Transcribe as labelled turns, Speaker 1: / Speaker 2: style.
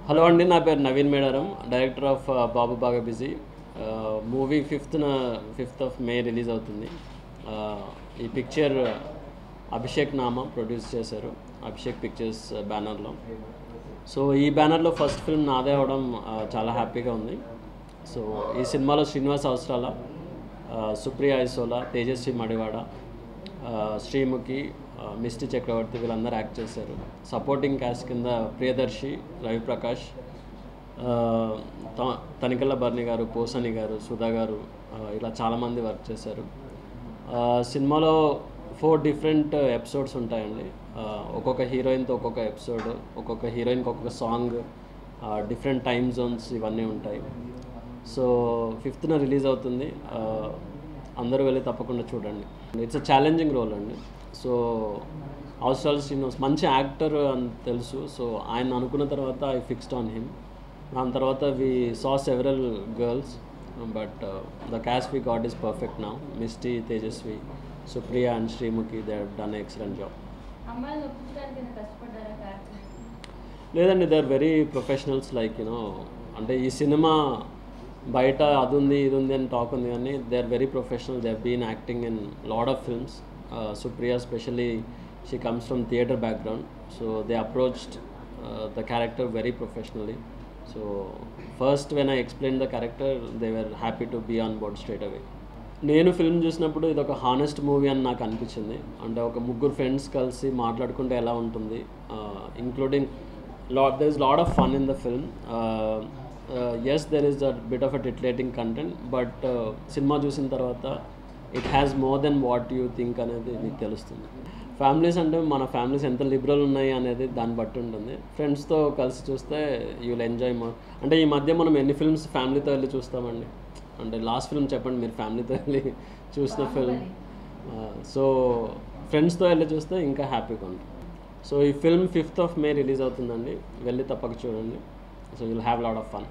Speaker 1: Hello అండి, నా పేరు నవీన్ మేడారం, డైరెక్టర్ ఆఫ్ బాబు బాగా busy. Movie 5th of May release అవుతుంది. ఈ పిక్చర్ అభిషేక్ నామా ప్రొడ్యూస్ చేశారు, అభిషేక్ పిక్చర్స్ బ్యానర్లో. సో ఈ బ్యానర్లో ఫస్ట్ ఫిల్మ్ నాదే అవడం చాలా హ్యాపీగా ఉంది. సో ఈ సినిమాలో శ్రీనివాస్ అవసరాల, సుప్రియ ఐసోలా, తేజస్వి మడివాడ, శ్రీముఖి, మిస్టి చక్రవర్తి వీళ్ళందరూ యాక్ట్ చేశారు. సపోర్టింగ్ క్యాస్ట్ కింద ప్రియదర్శి, రవిప్రకాష్, తనికెళ్ళ బర్ని గారు, పోసని గారు, సుధా గారు, ఇలా చాలామంది వర్క్ చేశారు. సినిమాలో 4 డిఫరెంట్ ఎపిసోడ్స్ ఉంటాయండి. ఒక్కొక్క హీరోయిన్తో ఒక్కొక్క ఎపిసోడ్, ఒక్కొక్క హీరోయిన్కి ఒక్కొక్క సాంగ్, డిఫరెంట్ టైమ్ జోన్స్ ఇవన్నీ ఉంటాయి. సో 5th రిలీజ్ అవుతుంది. అందరూ వెళ్ళి తప్పకుండా చూడండి. ఇట్స్ అ ఛాలెంజింగ్ రోల్ అండి. సో అవసరాల శ్రీనివాస్ మంచి యాక్టర్ అని తెలుసు. సో ఆయన అనుకున్న తర్వాత ఐ ఫిక్స్డ్ ఆన్ హిమ్. దాని తర్వాత we saw several girls, but the cast we got is perfect now. Mishti, Tejaswi, Supriya and Sreemukhi, they have done excellent job. లేదండి, they are very professionals. Like అంటే ఈ సినిమా బయట అది ఉంది ఇది ఉంది అని టాక్ ఉంది, కానీ they are very professional. They have been acting in lot of films. Supriya especially, she comes from theatre background, so they approached the character very professionally. So first when I explained the character, they were happy to be on board straight away. నేను film చూసినప్పుడు ఇది ఒక honest movie అని నాకు అనిపించింది. అంటే ఒక ముగ్గురు ఫ్రెండ్స్ కలిసి మాట్లాడుకుంటే ఎలా ఉంటుంది, including there is lot of fun in the film. Yes, there is a bit of a titillating content, but cinema చూసిన తర్వాత it has more than what you think అనేది మీకు తెలుస్తుంది. ఫ్యామిలీస్ అంటే మన ఫ్యామిలీస్ ఎంత లిబరల్ ఉన్నాయి అనేది దాన్ని బట్టి ఉంటుంది. ఫ్రెండ్స్తో కలిసి చూస్తే యూ విల్ ఎంజాయ్ మోర్. అంటే ఈ మధ్య మనం ఎన్ని ఫిల్మ్స్ ఫ్యామిలీతో వెళ్ళి చూస్తామండి? అంటే లాస్ట్ ఫిల్మ్ చెప్పండి మీరు ఫ్యామిలీతో వెళ్ళి చూసిన ఫిల్మ్. సో ఫ్రెండ్స్తో వెళ్ళి చూస్తే ఇంకా హ్యాపీగా ఉంటుంది. సో ఈ film 5th of May release అవుతుందండి, వెళ్ళి తప్పక చూడండి. So you will have lot of fun.